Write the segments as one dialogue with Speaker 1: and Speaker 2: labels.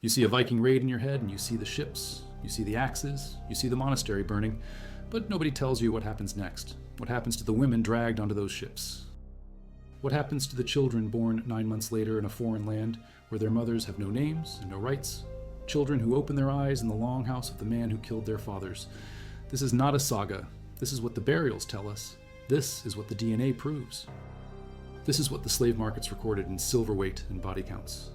Speaker 1: You see a Viking raid in your head, and you see the ships, you see the axes, you see the monastery burning, but nobody tells you what happens next. What happens to the women dragged onto those ships? What happens to the children born 9 months later in a foreign land where their mothers have no names and no rights? Children who open their eyes in the longhouse of the man who killed their fathers. This is not a saga. This is what the burials tell us. This is what the DNA proves. This is what the slave markets recorded in silver weight and body counts.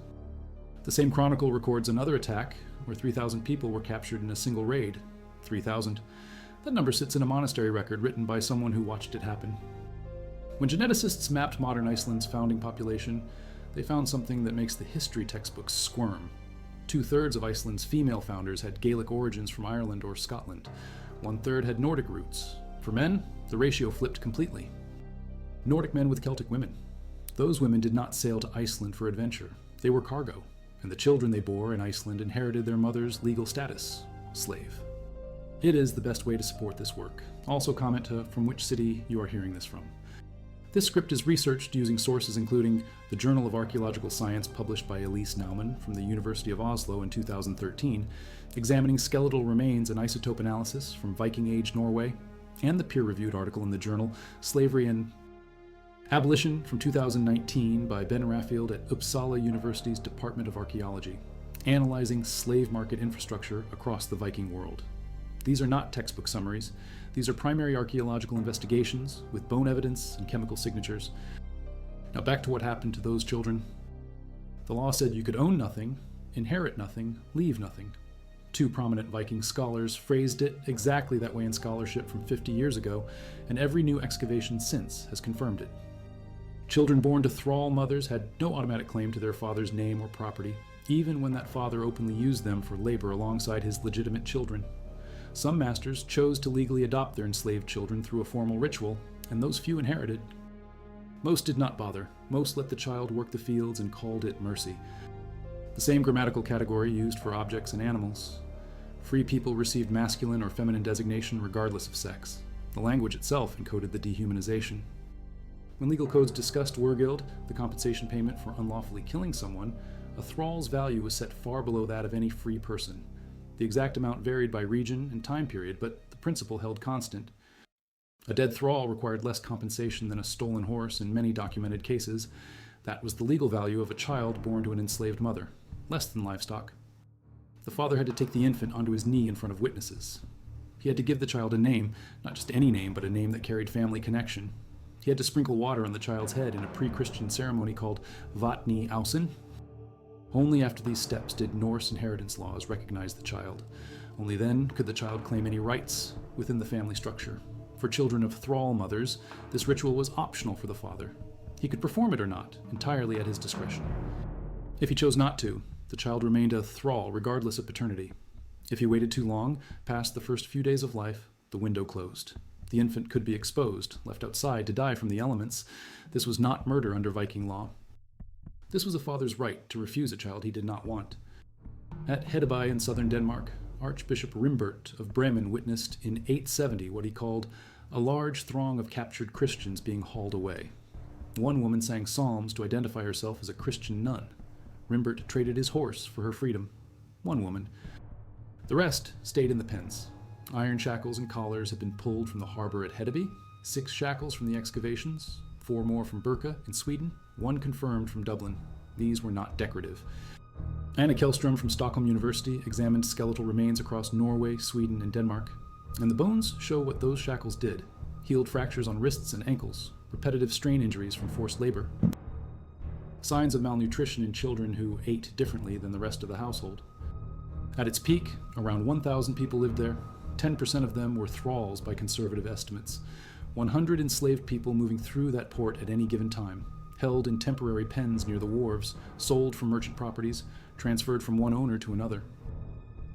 Speaker 1: The same chronicle records another attack where 3,000 people were captured in a single raid. 3,000. That number sits in a monastery record written by someone who watched it happen. When geneticists mapped modern Iceland's founding population, they found something that makes the history textbooks squirm. 2/3 of Iceland's female founders had Gaelic origins from Ireland or Scotland. 1/3 had Nordic roots. For men, the ratio flipped completely. Nordic men with Celtic women. Those women did not sail to Iceland for adventure. They were cargo, and the children they bore in Iceland inherited their mother's legal status, slave. It is the best way to support this work. Also comment from which city you are hearing this from. This script is researched using sources including the Journal of Archaeological Science published by Elise Naumann from the University of Oslo in 2013, examining skeletal remains and isotope analysis from Viking Age Norway, and the peer-reviewed article in the journal Slavery and Abolition from 2019 by Ben Raffield at Uppsala University's Department of Archaeology, analyzing slave market infrastructure across the Viking world. These are not textbook summaries. These are primary archaeological investigations with bone evidence and chemical signatures. Now back to what happened to those children. The law said you could own nothing, inherit nothing, leave nothing. 2 prominent Viking scholars phrased it exactly that way in scholarship from 50 years ago, and every new excavation since has confirmed it. Children born to thrall mothers had no automatic claim to their father's name or property, even when that father openly used them for labor alongside his legitimate children. Some masters chose to legally adopt their enslaved children through a formal ritual, and those few inherited. Most did not bother. Most let the child work the fields and called it mercy. The same grammatical category used for objects and animals. Free people received masculine or feminine designation regardless of sex. The language itself encoded the dehumanization. When legal codes discussed wergild, the compensation payment for unlawfully killing someone, a thrall's value was set far below that of any free person. The exact amount varied by region and time period, but the principle held constant. A dead thrall required less compensation than a stolen horse in many documented cases. That was the legal value of a child born to an enslaved mother, less than livestock. The father had to take the infant onto his knee in front of witnesses. He had to give the child a name, not just any name, but a name that carried family connection. He had to sprinkle water on the child's head in a pre-Christian ceremony called vatni ausin. Only after these steps did Norse inheritance laws recognize the child. Only then could the child claim any rights within the family structure. For children of thrall mothers, this ritual was optional for the father. He could perform it or not, entirely at his discretion. If he chose not to, the child remained a thrall regardless of paternity. If he waited too long, past the first few days of life, the window closed. The infant could be exposed, left outside to die from the elements. This was not murder under Viking law. This was a father's right to refuse a child he did not want. At Hedeby in southern Denmark, Archbishop Rimbert of Bremen witnessed in 870 what he called a large throng of captured Christians being hauled away. One woman sang psalms to identify herself as a Christian nun. Rimbert traded his horse for her freedom. One woman. The rest stayed in the pens. Iron shackles and collars had been pulled from the harbor at Hedeby, 6 shackles from the excavations, 4 more from Birka in Sweden, 1 confirmed from Dublin. These were not decorative. Anna Kjellström from Stockholm University examined skeletal remains across Norway, Sweden, and Denmark, and the bones show what those shackles did. Healed fractures on wrists and ankles, repetitive strain injuries from forced labor. Signs of malnutrition in children who ate differently than the rest of the household. At its peak, around 1,000 people lived there. 10% of them were thralls by conservative estimates. 100 enslaved people moving through that port at any given time, held in temporary pens near the wharves, sold from merchant properties, transferred from one owner to another.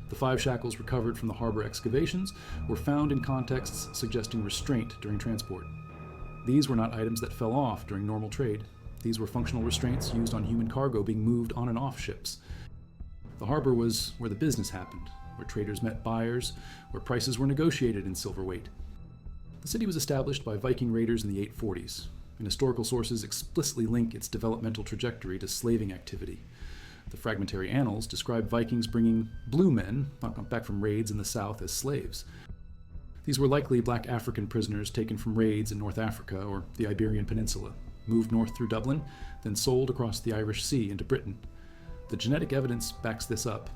Speaker 1: The 5 shackles recovered from the harbor excavations were found in contexts suggesting restraint during transport. These were not items that fell off during normal trade. These were functional restraints used on human cargo being moved on and off ships. The harbor was where the business happened, where traders met buyers, where prices were negotiated in silver weight. The city was established by Viking raiders in the 840s, and historical sources explicitly link its developmental trajectory to slaving activity. The fragmentary annals describe Vikings bringing blue men back from raids in the south as slaves. These were likely black African prisoners taken from raids in North Africa or the Iberian Peninsula, moved north through Dublin, then sold across the Irish Sea into Britain. The genetic evidence backs this up.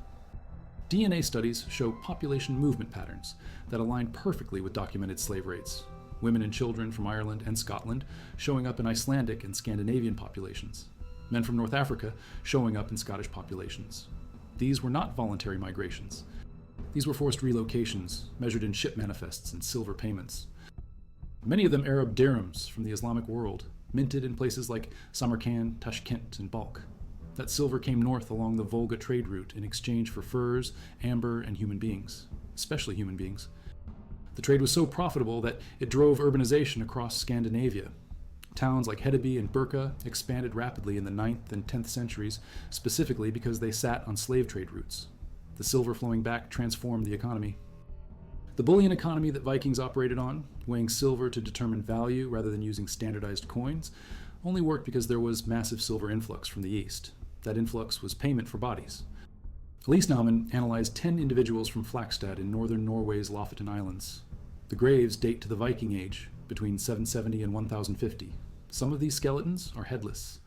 Speaker 1: DNA studies show population movement patterns that align perfectly with documented slave raids. Women and children from Ireland and Scotland showing up in Icelandic and Scandinavian populations. Men from North Africa showing up in Scottish populations. These were not voluntary migrations. These were forced relocations, measured in ship manifests and silver payments. Many of them Arab dirhams from the Islamic world, minted in places like Samarkand, Tashkent, and Balkh. That silver came north along the Volga trade route in exchange for furs, amber, and human beings, especially human beings. The trade was so profitable that it drove urbanization across Scandinavia. Towns like Hedeby and Burka expanded rapidly in the 9th and 10th centuries, specifically because they sat on slave trade routes. The silver flowing back transformed the economy. The bullion economy that Vikings operated on, weighing silver to determine value rather than using standardized coins, only worked because there was massive silver influx from the east. That influx was payment for bodies. Elise Naumann analyzed 10 individuals from Flakstad in northern Norway's Lofoten Islands. The graves date to the Viking Age, between 770 and 1050. Some of these skeletons are headless.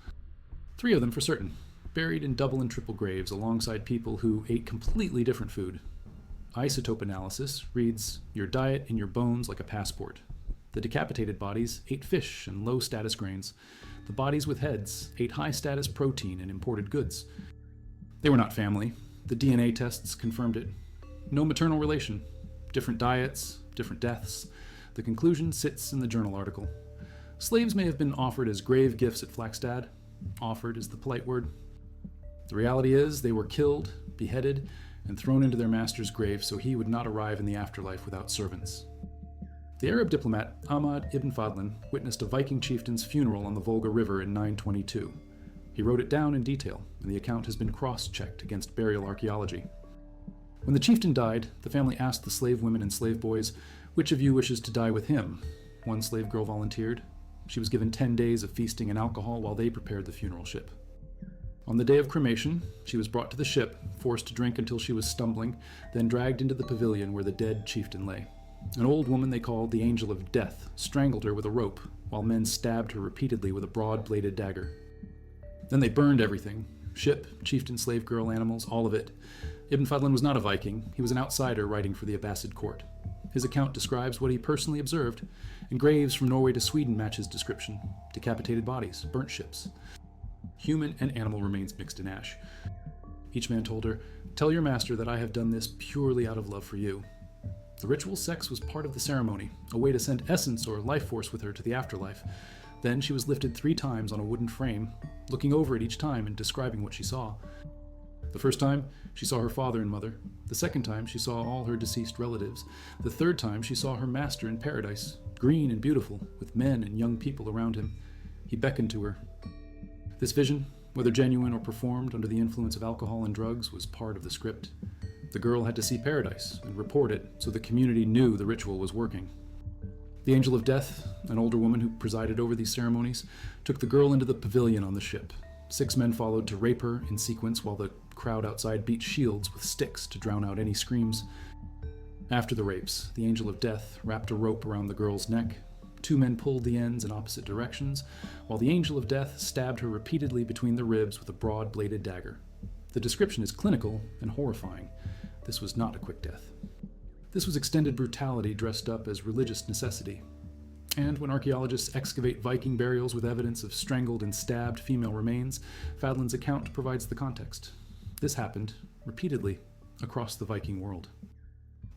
Speaker 1: 3 of them for certain, buried in double and triple graves alongside people who ate completely different food. Isotope analysis reads, your diet in your bones like a passport. The decapitated bodies ate fish and low-status grains. The bodies with heads ate high-status protein and imported goods. They were not family. The DNA tests confirmed it. No maternal relation. Different diets, different deaths. The conclusion sits in the journal article. Slaves may have been offered as grave gifts at Flakstad. Offered is the polite word. The reality is they were killed, beheaded, and thrown into their master's grave so he would not arrive in the afterlife without servants. The Arab diplomat Ahmad ibn Fadlan witnessed a Viking chieftain's funeral on the Volga River in 922. He wrote it down in detail, and the account has been cross-checked against burial archaeology. When the chieftain died, the family asked the slave women and slave boys, which of you wishes to die with him? One slave girl volunteered. She was given 10 days of feasting and alcohol while they prepared the funeral ship. On the day of cremation, she was brought to the ship, forced to drink until she was stumbling, then dragged into the pavilion where the dead chieftain lay. An old woman they called the Angel of Death strangled her with a rope, while men stabbed her repeatedly with a broad-bladed dagger. Then they burned everything. Ship, chieftain, slave girl, animals, all of it. Ibn Fadlan was not a Viking. He was an outsider writing for the Abbasid court. His account describes what he personally observed, and graves from Norway to Sweden match his description. Decapitated bodies, burnt ships. Human and animal remains mixed in ash. Each man told her, tell your master that I have done this purely out of love for you. The ritual sex was part of the ceremony, a way to send essence or life force with her to the afterlife. Then she was lifted 3 times on a wooden frame, looking over it each time and describing what she saw. The first time, she saw her father and mother. The second time, she saw all her deceased relatives. The third time, she saw her master in paradise, green and beautiful, with men and young people around him. He beckoned to her. This vision, whether genuine or performed under the influence of alcohol and drugs, was part of the script. The girl had to see paradise and report it so the community knew the ritual was working. The Angel of Death, an older woman who presided over these ceremonies, took the girl into the pavilion on the ship. 6 men followed to rape her in sequence while the crowd outside beat shields with sticks to drown out any screams. After the rapes, the Angel of Death wrapped a rope around the girl's neck. 2 men pulled the ends in opposite directions, while the Angel of Death stabbed her repeatedly between the ribs with a broad-bladed dagger. The description is clinical and horrifying. This was not a quick death. This was extended brutality dressed up as religious necessity. And when archaeologists excavate Viking burials with evidence of strangled and stabbed female remains, Fadlan's account provides the context. This happened, repeatedly, across the Viking world.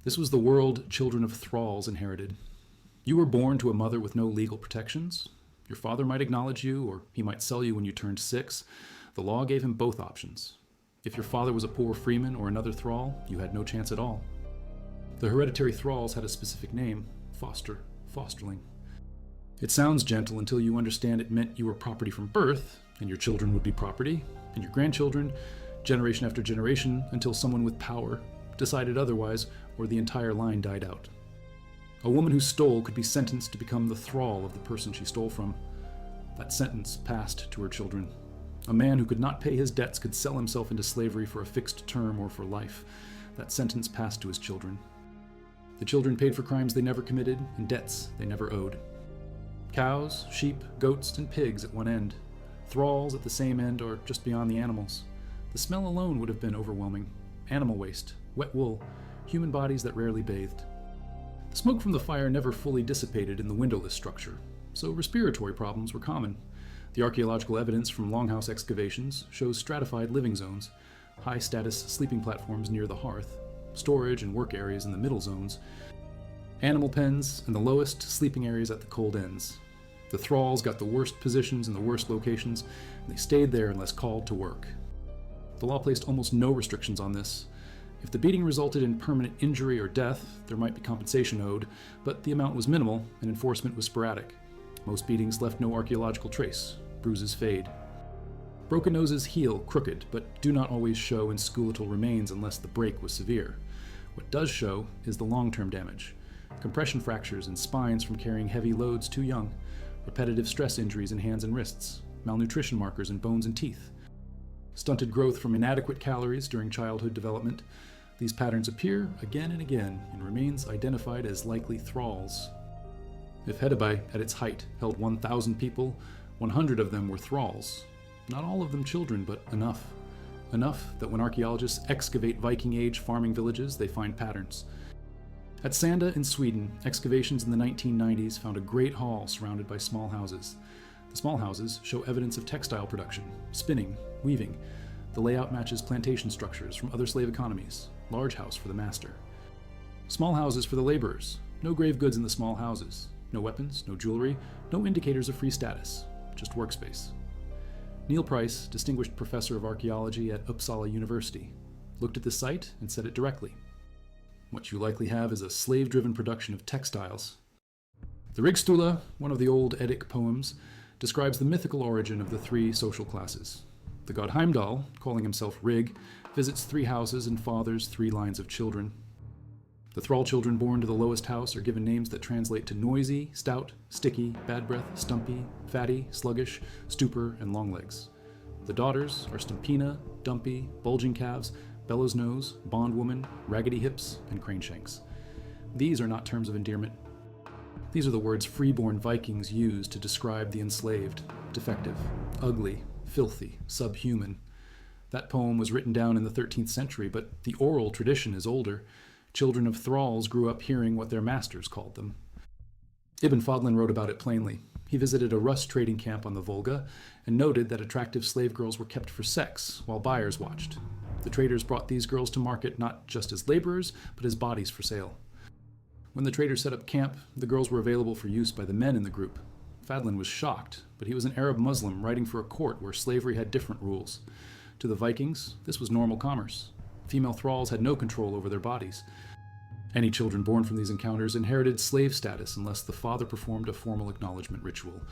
Speaker 1: This was the world children of thralls inherited. You were born to a mother with no legal protections. Your father might acknowledge you, or he might sell you when you turned 6. The law gave him both options. If your father was a poor freeman or another thrall, you had no chance at all. The hereditary thralls had a specific name, fosterling. It sounds gentle until you understand it meant you were property from birth, and your children would be property, and your grandchildren, generation after generation, until someone with power decided otherwise, or the entire line died out. A woman who stole could be sentenced to become the thrall of the person she stole from. That sentence passed to her children. A man who could not pay his debts could sell himself into slavery for a fixed term or for life. That sentence passed to his children. The children paid for crimes they never committed and debts they never owed. Cows, sheep, goats, and pigs at one end. Thralls at the same end or just beyond the animals. The smell alone would have been overwhelming. Animal waste, wet wool, human bodies that rarely bathed. The smoke from the fire never fully dissipated in the windowless structure, so respiratory problems were common. The archaeological evidence from longhouse excavations shows stratified living zones, high-status sleeping platforms near the hearth, storage and work areas in the middle zones, animal pens, and the lowest sleeping areas at the cold ends. The thralls got the worst positions in the worst locations, and they stayed there unless called to work. The law placed almost no restrictions on this. If the beating resulted in permanent injury or death, there might be compensation owed, but the amount was minimal and enforcement was sporadic. Most beatings left no archaeological trace. Bruises fade. Broken noses heal crooked, but do not always show in skeletal remains unless the break was severe. What does show is the long-term damage. Compression fractures in spines from carrying heavy loads too young, repetitive stress injuries in hands and wrists, malnutrition markers in bones and teeth, stunted growth from inadequate calories during childhood development. These patterns appear again and again in remains identified as likely thralls. If Hereditary, at its height, held 1,000 people, 100 of them were thralls. Not all of them children, but enough. Enough that when archaeologists excavate Viking Age farming villages, they find patterns. At Sanda in Sweden, excavations in the 1990s found a great hall surrounded by small houses. The small houses show evidence of textile production, spinning, weaving. The layout matches plantation structures from other slave economies. Large house for the master. Small houses for the laborers. No grave goods in the small houses. No weapons, no jewelry, no indicators of free status. Just workspace. Neil Price, distinguished professor of archaeology at Uppsala University, looked at the site and said it directly. What you likely have is a slave-driven production of textiles. The Rigstula, one of the old Eddic poems, describes the mythical origin of the three social classes. The god Heimdall, calling himself Rig, visits 3 houses and fathers 3 lines of children. The thrall children born to the lowest house are given names that translate to noisy, stout, sticky, bad breath, stumpy, fatty, sluggish, stupor, and longlegs. The daughters are Stumpina, Dumpy, bulging calves, bellows nose, bondwoman, raggedy hips, and crane shanks. These are not terms of endearment. These are the words freeborn Vikings used to describe the enslaved, defective, ugly, filthy, subhuman. That poem was written down in the 13th century, but the oral tradition is older. Children of thralls grew up hearing what their masters called them. Ibn Fadlan wrote about it plainly. He visited a Rus trading camp on the Volga and noted that attractive slave girls were kept for sex while buyers watched. The traders brought these girls to market not just as laborers, but as bodies for sale. When the traders set up camp, the girls were available for use by the men in the group. Fadlan was shocked, but he was an Arab Muslim writing for a court where slavery had different rules. To the Vikings, this was normal commerce. Female thralls had no control over their bodies. Any children born from these encounters inherited slave status unless the father performed a formal acknowledgement ritual.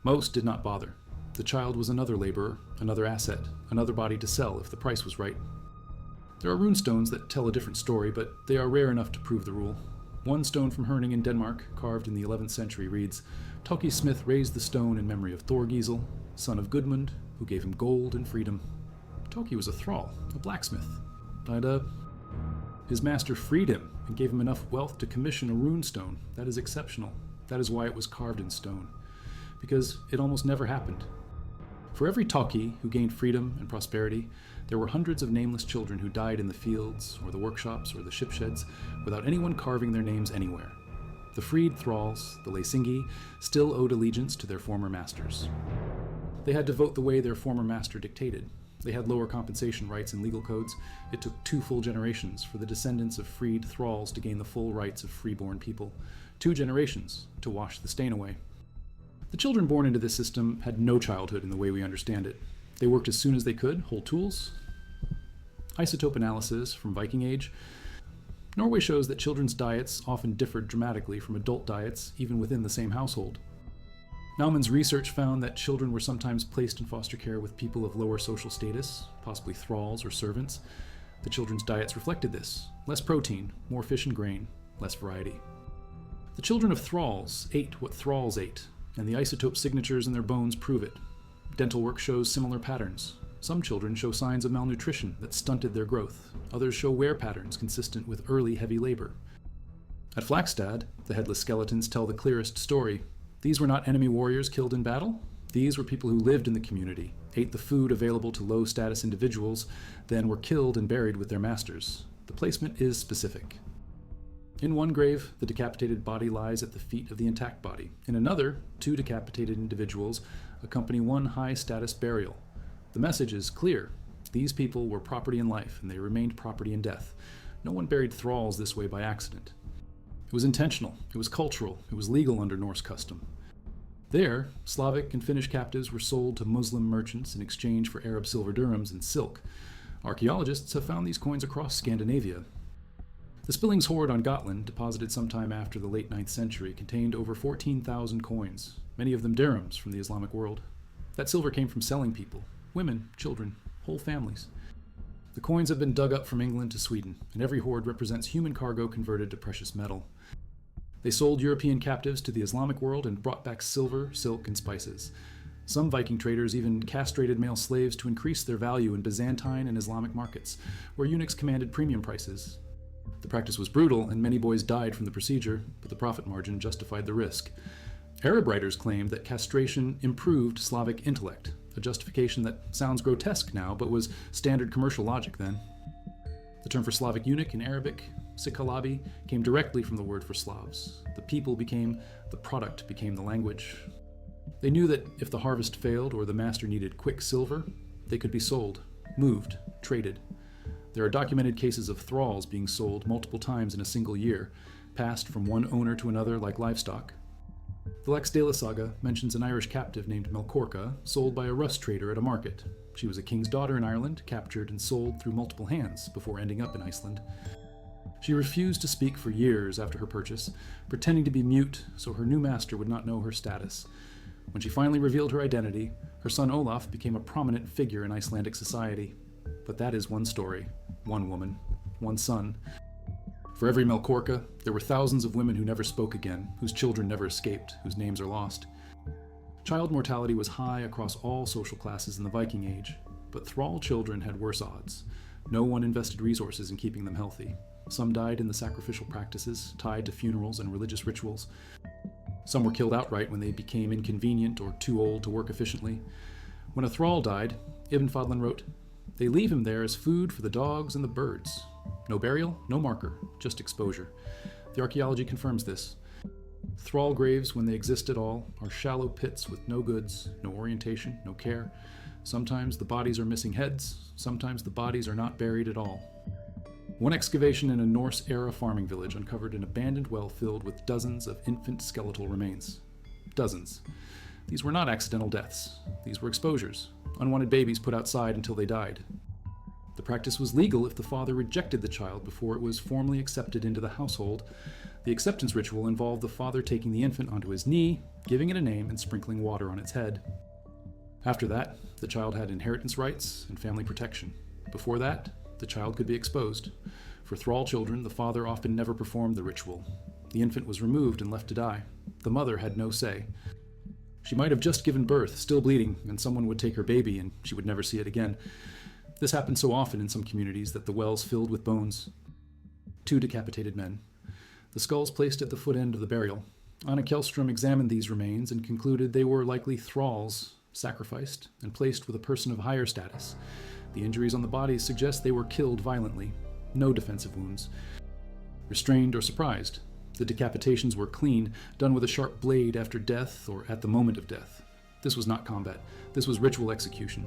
Speaker 1: Most did not bother. The child was another laborer, another asset, another body to sell if the price was right. There are runestones that tell a different story, but they are rare enough to prove the rule. One stone from Herning in Denmark, carved in the 11th century, reads, "Toki Smith raised the stone in memory of Thorgisel, son of Gudmund, who gave him gold and freedom." Toki was a thrall, a blacksmith. His master freed him and gave him enough wealth to commission a runestone. That is exceptional. That is why it was carved in stone. Because it almost never happened. For every Toki who gained freedom and prosperity, there were hundreds of nameless children who died in the fields or the workshops or the ship sheds without anyone carving their names anywhere. The freed thralls, the Leysingi, still owed allegiance to their former masters. They had to vote the way their former master dictated. They had lower compensation rights in legal codes. It took 2 full generations for the descendants of freed thralls to gain the full rights of freeborn people. 2 generations to wash the stain away. The children born into this system had no childhood in the way we understand it. They worked as soon as they could, hold tools. Isotope analysis from Viking Age. Norway shows that children's diets often differed dramatically from adult diets, even within the same household. Naumann's research found that children were sometimes placed in foster care with people of lower social status, possibly thralls or servants. The children's diets reflected this. Less protein, more fish and grain, less variety. The children of thralls ate what thralls ate, and the isotope signatures in their bones prove it. Dental work shows similar patterns. Some children show signs of malnutrition that stunted their growth. Others show wear patterns consistent with early heavy labor. At Flagstad, the headless skeletons tell the clearest story. These were not enemy warriors killed in battle. These were people who lived in the community, ate the food available to low-status individuals, then were killed and buried with their masters. The placement is specific. In one grave, the decapitated body lies at the feet of the intact body. In another, 2 decapitated individuals accompany one high-status burial. The message is clear. These people were property in life, and they remained property in death. No one buried thralls this way by accident. It was intentional, it was cultural, it was legal under Norse custom. There, Slavic and Finnish captives were sold to Muslim merchants in exchange for Arab silver dirhams and silk. Archaeologists have found these coins across Scandinavia. The Spillings hoard on Gotland, deposited sometime after the late 9th century, contained over 14,000 coins, many of them dirhams from the Islamic world. That silver came from selling people, women, children, whole families. The coins have been dug up from England to Sweden, and every hoard represents human cargo converted to precious metal. They sold European captives to the Islamic world and brought back silver, silk, and spices. Some Viking traders even castrated male slaves to increase their value in Byzantine and Islamic markets, where eunuchs commanded premium prices. The practice was brutal, and many boys died from the procedure, but the profit margin justified the risk. Arab writers claimed that castration improved Slavic intellect, a justification that sounds grotesque now, but was standard commercial logic then. The term for Slavic eunuch in Arabic, sikalabi, came directly from the word for Slavs. The product became the language. They knew that if the harvest failed or the master needed quick silver, they could be sold, moved, traded. There are documented cases of thralls being sold multiple times in a single year, passed from one owner to another like livestock. The Laxdæla saga mentions an Irish captive named Melkorka, sold by a rust trader at a market. She was a king's daughter in Ireland, captured and sold through multiple hands before ending up in Iceland. She refused to speak for years after her purchase, pretending to be mute so her new master would not know her status. When she finally revealed her identity, her son Olaf became a prominent figure in Icelandic society. But that is one story, one woman, one son. For every Melkorka, there were thousands of women who never spoke again, whose children never escaped, whose names are lost. Child mortality was high across all social classes in the Viking Age, but thrall children had worse odds. No one invested resources in keeping them healthy. Some died in the sacrificial practices, tied to funerals and religious rituals. Some were killed outright when they became inconvenient or too old to work efficiently. When a thrall died, Ibn Fadlan wrote, "They leave him there as food for the dogs and the birds. No burial, no marker, just exposure." The archaeology confirms this. Thrall graves, when they exist at all, are shallow pits with no goods, no orientation, no care. Sometimes the bodies are missing heads, sometimes the bodies are not buried at all. One excavation in a Norse-era farming village uncovered an abandoned well filled with dozens of infant skeletal remains. Dozens. These were not accidental deaths. These were exposures, unwanted babies put outside until they died. The practice was legal if the father rejected the child before it was formally accepted into the household. The acceptance ritual involved the father taking the infant onto his knee, giving it a name, and sprinkling water on its head. After that, the child had inheritance rights and family protection. Before that, the child could be exposed. For thrall children, the father often never performed the ritual. The infant was removed and left to die. The mother had no say. She might have just given birth, still bleeding, and someone would take her baby and she would never see it again. This happened so often in some communities that the wells filled with bones. 2 decapitated men. The skulls placed at the foot end of the burial. Anna Kjellström examined these remains and concluded they were likely thralls, sacrificed and placed with a person of higher status. The injuries on the bodies suggest they were killed violently. No defensive wounds. Restrained or surprised. The decapitations were clean, done with a sharp blade after death or at the moment of death. This was not combat. This was ritual execution.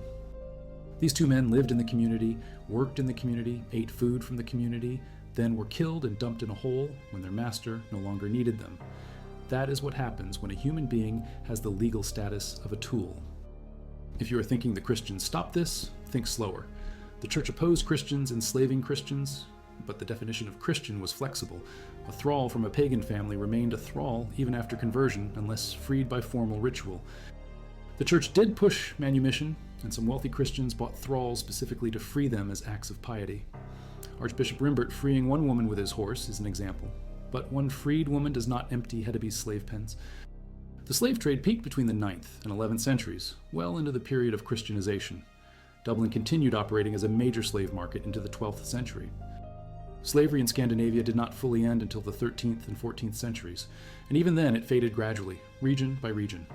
Speaker 1: These 2 men lived in the community, worked in the community, ate food from the community, then were killed and dumped in a hole when their master no longer needed them. That is what happens when a human being has the legal status of a tool. If you are thinking the Christians stopped this, think slower. The church opposed Christians enslaving Christians, but the definition of Christian was flexible. A thrall from a pagan family remained a thrall even after conversion, unless freed by formal ritual. The church did push manumission, and some wealthy Christians bought thralls specifically to free them as acts of piety. Archbishop Rimbert freeing one woman with his horse is an example, but one freed woman does not empty Hedebe's slave pens. The slave trade peaked between the 9th and 11th centuries, well into the period of Christianization. Dublin continued operating as a major slave market into the 12th century. Slavery in Scandinavia did not fully end until the 13th and 14th centuries, and even then it faded gradually, region by region.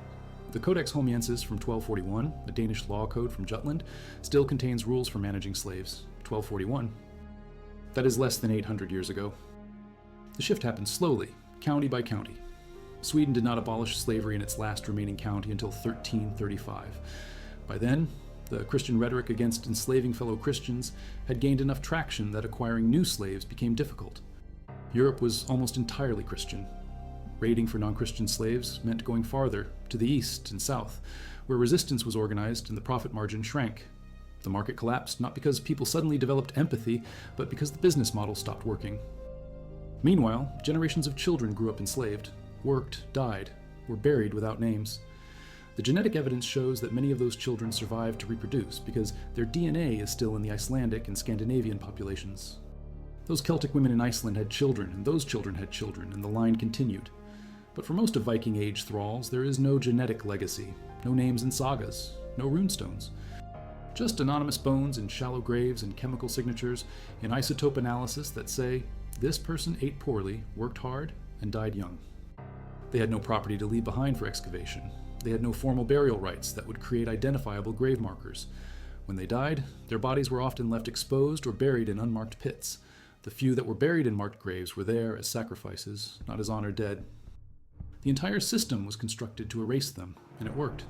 Speaker 1: The Codex Holmiensis from 1241, a Danish law code from Jutland, still contains rules for managing slaves. 1241. That is less than 800 years ago. The shift happened slowly, county by county. Sweden did not abolish slavery in its last remaining county until 1335. By then, the Christian rhetoric against enslaving fellow Christians had gained enough traction that acquiring new slaves became difficult. Europe was almost entirely Christian. Raiding for non-Christian slaves meant going farther, to the east and south, where resistance was organized and the profit margin shrank. The market collapsed not because people suddenly developed empathy, but because the business model stopped working. Meanwhile, generations of children grew up enslaved, worked, died, were buried without names. The genetic evidence shows that many of those children survived to reproduce because their DNA is still in the Icelandic and Scandinavian populations. Those Celtic women in Iceland had children, and those children had children, and the line continued. But for most of Viking Age thralls, there is no genetic legacy, no names in sagas, no runestones. Just anonymous bones in shallow graves and chemical signatures in isotope analysis that say, this person ate poorly, worked hard, and died young. They had no property to leave behind for excavation. They had no formal burial rites that would create identifiable grave markers. When they died, their bodies were often left exposed or buried in unmarked pits. The few that were buried in marked graves were there as sacrifices, not as honored dead. The entire system was constructed to erase them, and it worked.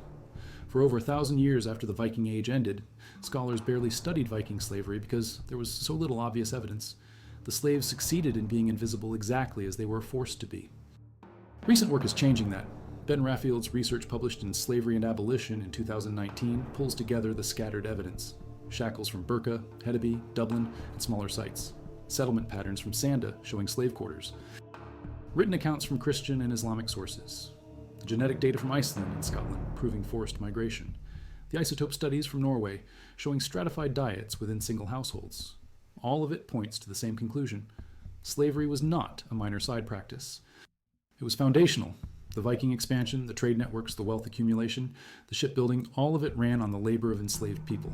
Speaker 1: For over 1,000 years after the Viking Age ended, scholars barely studied Viking slavery because there was so little obvious evidence. The slaves succeeded in being invisible exactly as they were forced to be. Recent work is changing that. Ben Raffield's research published in Slavery and Abolition in 2019 pulls together the scattered evidence. Shackles from Birka, Hedeby, Dublin, and smaller sites. Settlement patterns from Sanda showing slave quarters. Written accounts from Christian and Islamic sources. The genetic data from Iceland and Scotland proving forced migration. The isotope studies from Norway showing stratified diets within single households. All of it points to the same conclusion. Slavery was not a minor side practice. It was foundational. The Viking expansion, the trade networks, the wealth accumulation, the shipbuilding, all of it ran on the labor of enslaved people.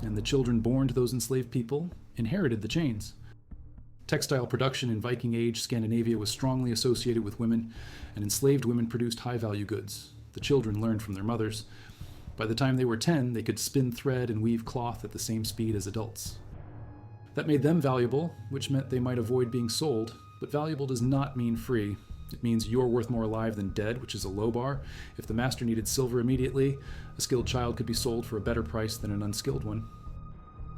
Speaker 1: And the children born to those enslaved people inherited the chains. Textile production in Viking Age Scandinavia was strongly associated with women, and enslaved women produced high-value goods. The children learned from their mothers. By the time they were 10, they could spin thread and weave cloth at the same speed as adults. That made them valuable, which meant they might avoid being sold, but valuable does not mean free. It means you're worth more alive than dead, which is a low bar. If the master needed silver immediately, a skilled child could be sold for a better price than an unskilled one.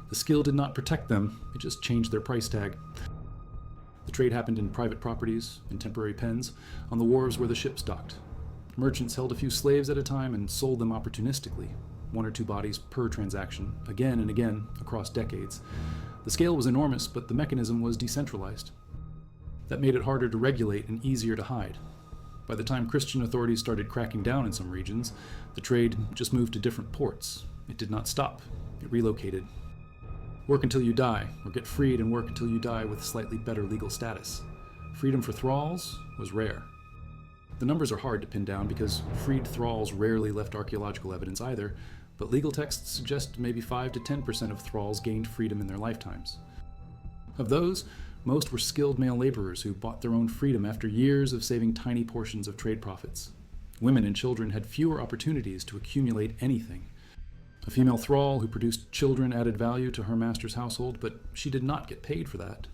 Speaker 1: The skill did not protect them, it just changed their price tag. The trade happened in private properties, in temporary pens, on the wharves where the ships docked. Merchants held a few slaves at a time and sold them opportunistically, 1 or 2 bodies per transaction, again and again, across decades. The scale was enormous, but the mechanism was decentralized. That made it harder to regulate and easier to hide. By the time Christian authorities started cracking down in some regions, the trade just moved to different ports. It did not stop. It relocated. Work until you die, or get freed and work until you die with slightly better legal status. Freedom for thralls was rare. The numbers are hard to pin down because freed thralls rarely left archaeological evidence either, but legal texts suggest maybe 5 to 10% of thralls gained freedom in their lifetimes. Of those, most were skilled male laborers who bought their own freedom after years of saving tiny portions of trade profits. Women and children had fewer opportunities to accumulate anything. A female thrall who produced children added value to her master's household, but she did not get paid for that.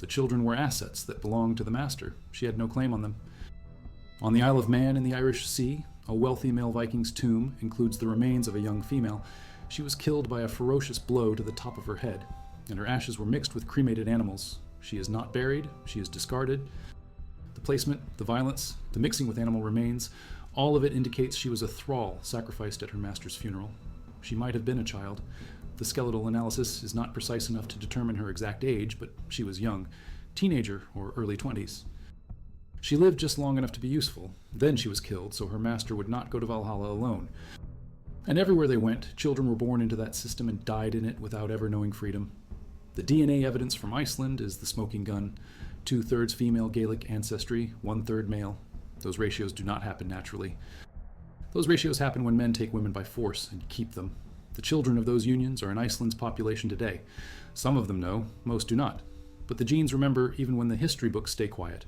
Speaker 1: The children were assets that belonged to the master. She had no claim on them. On the Isle of Man in the Irish Sea, a wealthy male Viking's tomb includes the remains of a young female. She was killed by a ferocious blow to the top of her head, and her ashes were mixed with cremated animals. She is not buried, she is discarded. The placement, the violence, the mixing with animal remains, all of it indicates she was a thrall sacrificed at her master's funeral. She might have been a child. The skeletal analysis is not precise enough to determine her exact age, but she was young, teenager or early 20s. She lived just long enough to be useful. Then she was killed, so her master would not go to Valhalla alone. And everywhere they went, children were born into that system and died in it without ever knowing freedom. The DNA evidence from Iceland is the smoking gun, 2/3 female Gaelic ancestry, 1/3 male. Those ratios do not happen naturally. Those ratios happen when men take women by force and keep them. The children of those unions are in Iceland's population today. Some of them know, most do not. But the genes remember even when the history books stay quiet.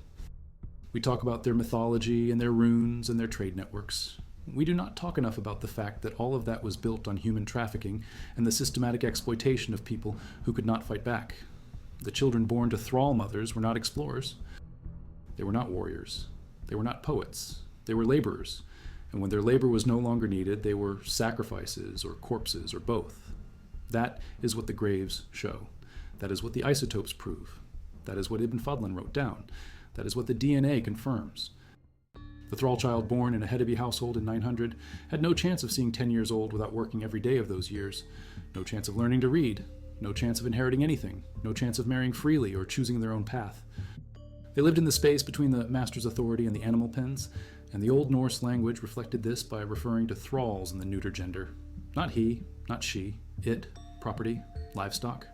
Speaker 1: We talk about their mythology and their runes and their trade networks. We do not talk enough about the fact that all of that was built on human trafficking and the systematic exploitation of people who could not fight back. The children born to thrall mothers were not explorers. They were not warriors. They were not poets. They were laborers. And when their labor was no longer needed, they were sacrifices or corpses or both. That is what the graves show. That is what the isotopes prove. That is what Ibn Fadlan wrote down. That is what the DNA confirms. The thrall child born in a Hedeby household in 900 had no chance of seeing 10 years old without working every day of those years, no chance of learning to read, no chance of inheriting anything, no chance of marrying freely or choosing their own path. They lived in the space between the master's authority and the animal pens, and the Old Norse language reflected this by referring to thralls in the neuter gender. Not he, not she, it, property, livestock.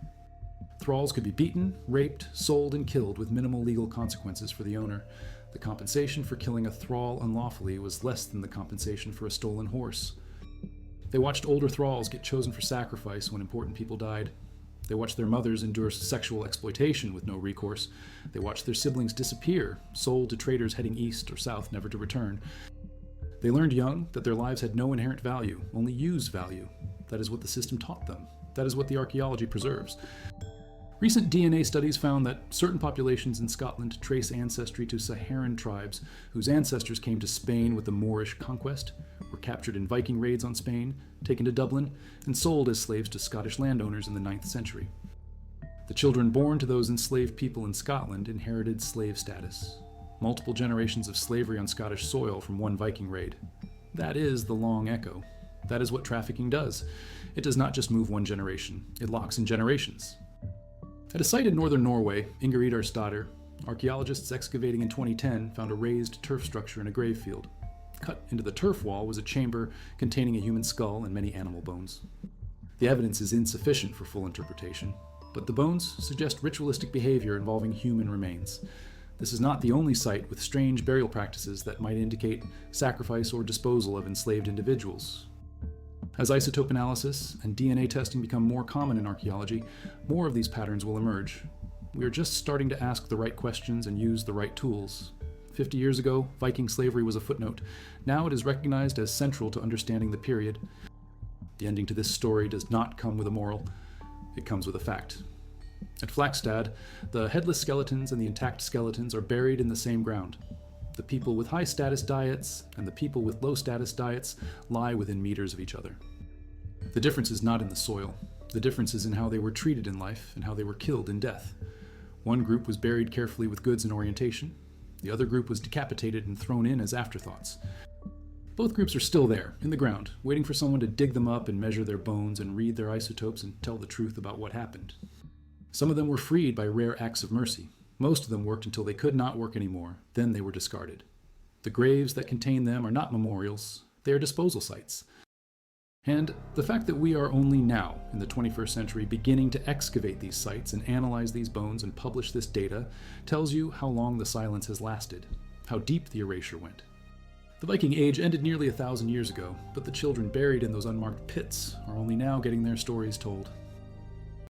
Speaker 1: Thralls could be beaten, raped, sold, and killed with minimal legal consequences for the owner. The compensation for killing a thrall unlawfully was less than the compensation for a stolen horse. They watched older thralls get chosen for sacrifice when important people died. They watched their mothers endure sexual exploitation with no recourse. They watched their siblings disappear, sold to traders heading east or south, never to return. They learned young that their lives had no inherent value, only used value. That is what the system taught them. That is what the archaeology preserves. Recent DNA studies found that certain populations in Scotland trace ancestry to Saharan tribes whose ancestors came to Spain with the Moorish conquest, were captured in Viking raids on Spain, taken to Dublin, and sold as slaves to Scottish landowners in the 9th century. The children born to those enslaved people in Scotland inherited slave status. Multiple generations of slavery on Scottish soil from one Viking raid. That is the long echo. That is what trafficking does. It does not just move one generation, it locks in generations. At a site in northern Norway, Ingeridarstadir, archaeologists excavating in 2010 found a raised turf structure in a grave field. Cut into the turf wall was a chamber containing a human skull and many animal bones. The evidence is insufficient for full interpretation, but the bones suggest ritualistic behavior involving human remains. This is not the only site with strange burial practices that might indicate sacrifice or disposal of enslaved individuals. As isotope analysis and DNA testing become more common in archaeology, more of these patterns will emerge. We are just starting to ask the right questions and use the right tools. 50 years ago, Viking slavery was a footnote. Now it is recognized as central to understanding the period. The ending to this story does not come with a moral. It comes with a fact. At Flakstad, the headless skeletons and the intact skeletons are buried in the same ground. The people with high-status diets and the people with low-status diets lie within meters of each other. The difference is not in the soil. The difference is in how they were treated in life and how they were killed in death. One group was buried carefully with goods and orientation. The other group was decapitated and thrown in as afterthoughts. Both groups are still there, in the ground, waiting for someone to dig them up and measure their bones and read their isotopes and tell the truth about what happened. Some of them were freed by rare acts of mercy. Most of them worked until they could not work anymore. Then they were discarded. The graves that contain them are not memorials. They are disposal sites. And the fact that we are only now, in the 21st century, beginning to excavate these sites and analyze these bones and publish this data tells you how long the silence has lasted, how deep the erasure went. The Viking Age ended nearly 1,000 years ago, but the children buried in those unmarked pits are only now getting their stories told.